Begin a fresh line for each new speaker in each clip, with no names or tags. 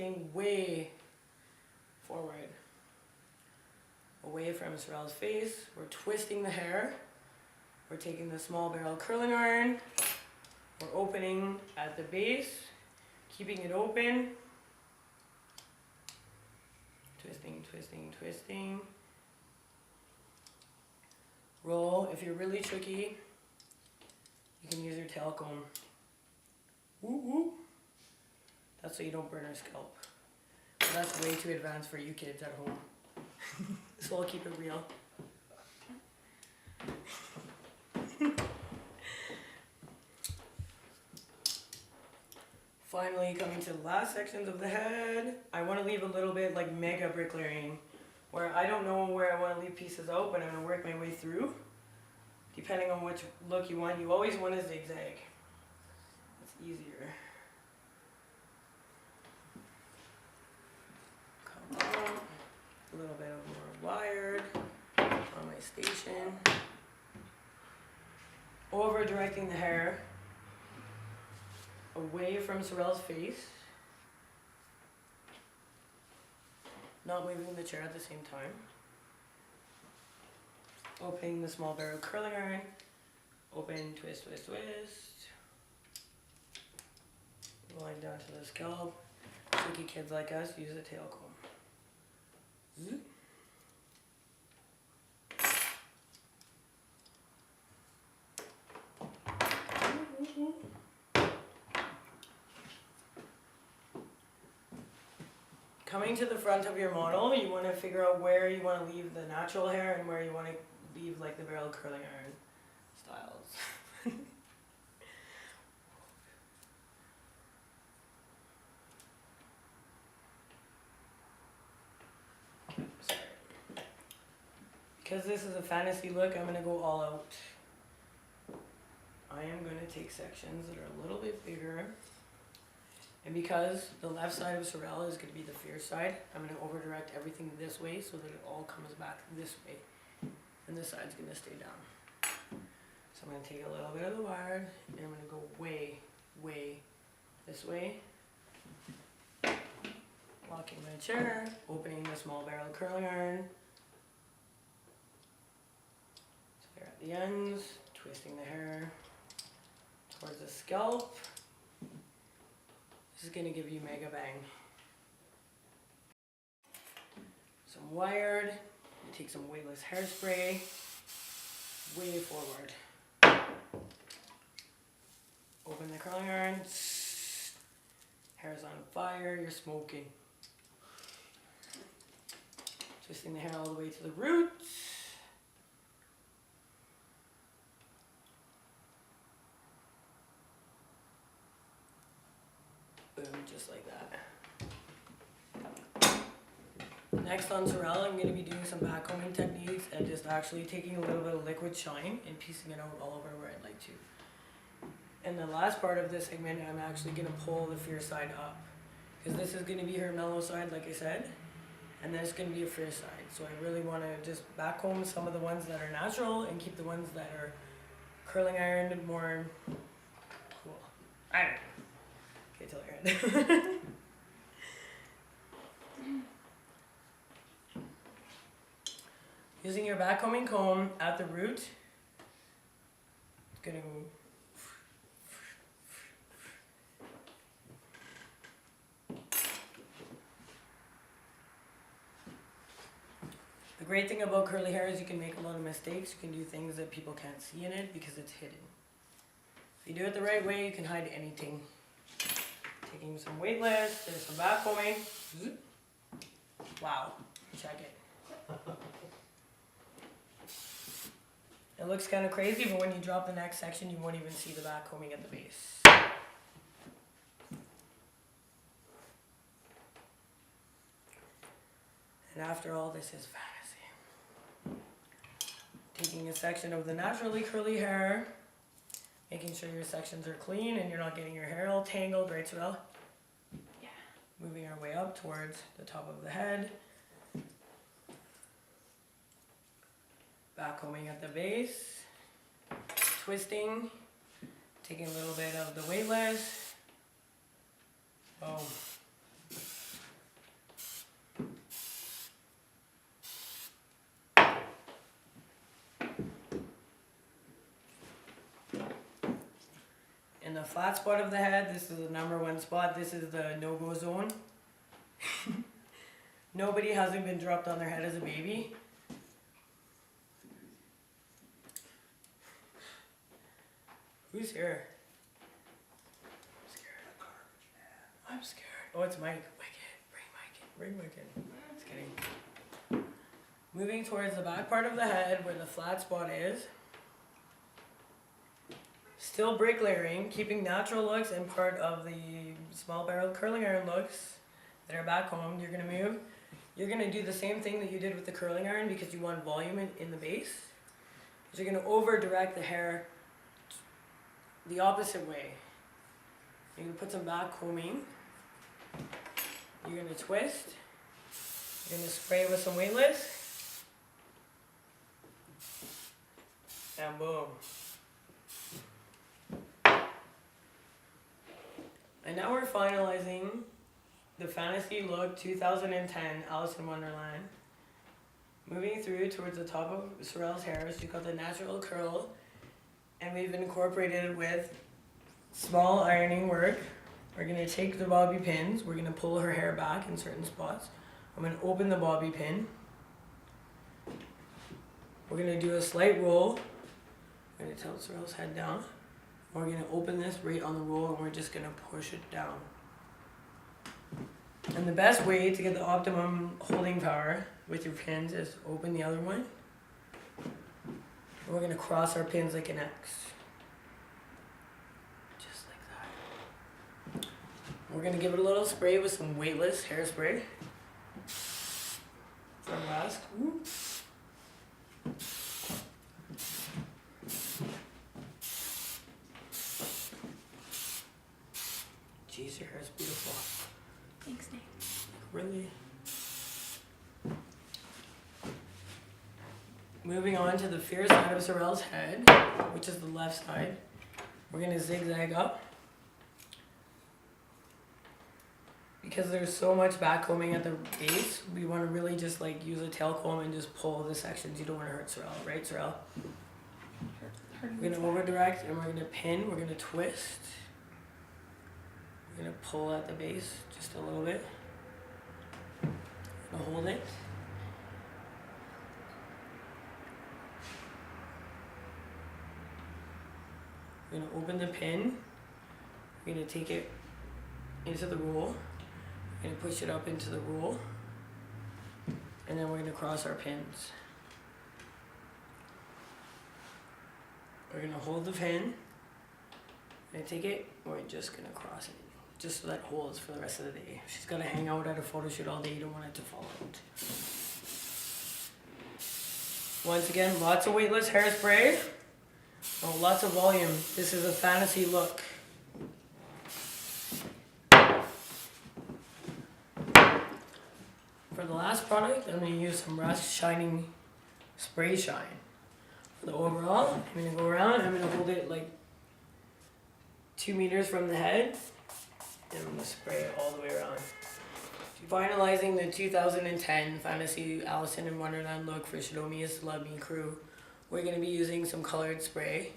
directing way forward, away from Sorrel's face. We're twisting the hair. We're taking the small barrel curling iron. We're opening at the base, keeping it open. Twisting, twisting, twisting. Roll. If you're really tricky, you can use your tail comb. Woo woo. That's so you don't burn your scalp. But that's way too advanced for you kids at home. So I'll keep it real. Finally, coming to the last sections of the head, I want to leave a little bit like mega bricklayering, where I don't know where I want to leave pieces out, but I'm going to work my way through. Depending on which look you want, you always want a zigzag. It's easier. Come on. A little bit of more wired on my station. Over directing the hair away from Sorrel's face. Not moving the chair at the same time. Opening the small barrel curling iron. Open, twist, twist, twist. Rolling down to the scalp. Tricky kids like us use a tail comb. Zoop. Coming to the front of your model, you want to figure out where you want to leave the natural hair and where you want to leave like the barrel curling iron styles. Sorry. Because this is a fantasy look, I'm going to go all out. I am going to take sections that are a little bit bigger. And because the left side of Sorrel is going to be the fierce side, I'm going to over direct everything this way so that it all comes back this way. And this side's going to stay down. So I'm going to take a little bit of the wire and I'm going to go way, way this way. Locking my chair, opening the small barrel curling iron. So they're at the ends, twisting the hair towards the scalp. This is going to give you mega bang. Some wired, you take some weightless hairspray, way forward. Open the curling iron, hair's on fire, you're smoking. Twisting the hair all the way to the roots. Boom, just like that. Next on Sorrel, I'm going to be doing some backcombing techniques and just actually taking a little bit of liquid shine and piecing it out all over where I'd like to. And the last part of this segment, I'm actually going to pull the fierce side up. Because this is going to be her mellow side, like I said. And then it's going to be a fierce side. So I really want to just backcomb some of the ones that are natural and keep the ones that are curling ironed more cool. I don't know. Okay, till your head. Using your backcombing comb at the root, it's going to go. The great thing about curly hair is you can make a lot of mistakes. You can do things that people can't see in it because it's hidden. If you do it the right way, you can hide anything. Taking some weightless, there's some backcombing. Wow, check it. It looks kind of crazy, but when you drop the next section, you won't even see the backcombing at the base. And after all, this is fantasy. Taking a section of the naturally curly hair, making sure your sections are clean and you're not getting your hair all tangled, right, Sorrel? Yeah. Moving our way up towards the top of the head. Backcombing at the base. Twisting. Taking a little bit of the weightless. Boom. the flat spot of the head, this is the #1 spot. This is the no-go zone. Nobody hasn't been dropped on their head as a baby. Who's here? I'm scared. I'm scared. Oh, it's Mike. Mike in. Bring Mike in. Just kidding. Moving towards the back part of the head where the flat spot is. Still bricklayering, keeping natural looks and part of the small barrel curling iron looks that are back home. You're going to move. You're going to do the same thing that you did with the curling iron because you want volume in the base. You're going to over direct the hair the opposite way. You're going to put some back combing. You're going to twist. You're going to spray with some weightless. And boom. And now we're finalizing the Fantasy Look 2010 Alice in Wonderland. Moving through towards the top of Sorel's hair, she's got the natural curl, and we've incorporated it with small ironing work. We're going to take the bobby pins, we're going to pull her hair back in certain spots. I'm going to open the bobby pin. We're going to do a slight roll. I'm going to tilt Sorel's head down. We're going to open this right on the roll and we're just going to push it down. And the best way to get the optimum holding power with your pins is open the other one. And we're going to cross our pins like an X. Just like that. We're going to give it a little spray with some weightless hairspray. From last. Jeez, your hair is beautiful.
Thanks, Nate.
Really? Moving on to the fierce side of Sorel's head, which is the left side. We're going to zigzag up. Because there's so much back combing at the base, we want to really just like use a tail comb and just pull the sections. You don't want to hurt Sorel, right, Sorel? We're going to over direct and we're going to pin, we're going to twist. We're going to pull at the base just a little bit. We're going to hold it. We're going to open the pin. We're going to take it into the roll. We're going to push it up into the roll. And then we're going to cross our pins. We're going to hold the pin. We're going to take it. We're just going to cross it. Just so that holds for the rest of the day. She's got to hang out at a photo shoot all day. You don't want it to fall out. Once again, lots of weightless hairspray. Oh, lots of volume. This is a fantasy look. For the last product, I'm going to use some Rust Shining Spray Shine. For the overall, I'm going to go around. I'm going to hold it like 2 meters from the head. And I'm going to spray it all the way around. Finalizing the 2010 Fantasy Alice in Wonderland look for Sheanomi's Love Me crew. We're going to be using some colored spray.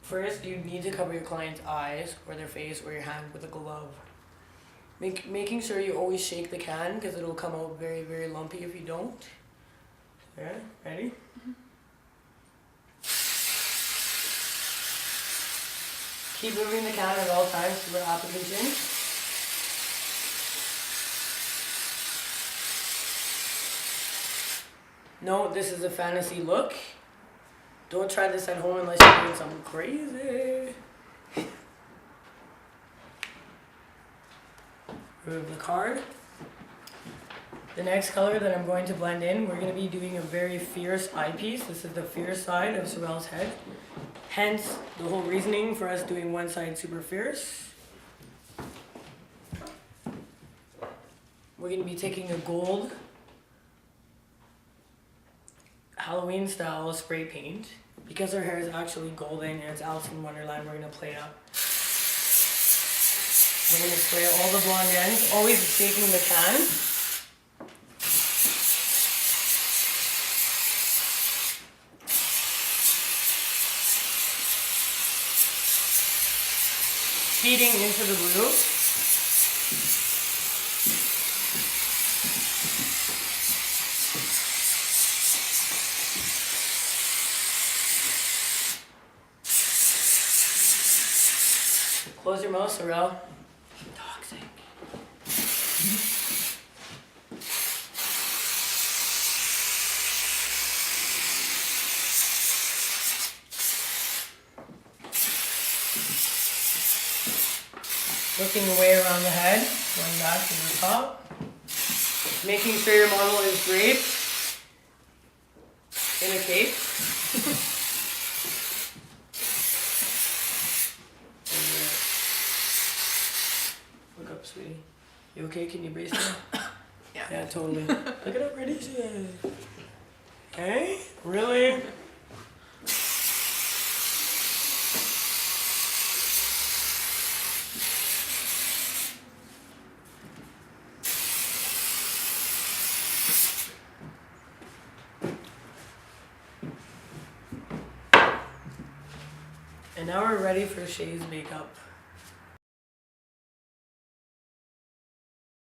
First, you need to cover your client's eyes or their face or your hand with a glove. Making sure you always shake the can because it'll come out very, very lumpy if you don't. Yeah, ready? Mm-hmm. Keep moving the can at all times through application. No, this is a fantasy look. Don't try this at home unless you're doing something crazy. Remove the card. The next color that I'm going to blend in, we're going to be doing a very fierce eyepiece. This is the fierce side of Sorel's head. Hence, the whole reasoning for us doing one side super fierce. We're going to be taking a gold Halloween style spray paint. Because her hair is actually golden and it's Alice in Wonderland, we're going to play it up. We're going to spray all the blonde ends, always shaking the can. feeding into the blue. Close your mouth, Sorrel. Toxic. Working your way around the head, going back to the top. Making sure your model is draped in a cape. Look up, sweetie. You okay? Can you brace me?
Yeah.
Yeah, totally. Look at how pretty she is. Hey? Really? And now we're ready for Shay's makeup.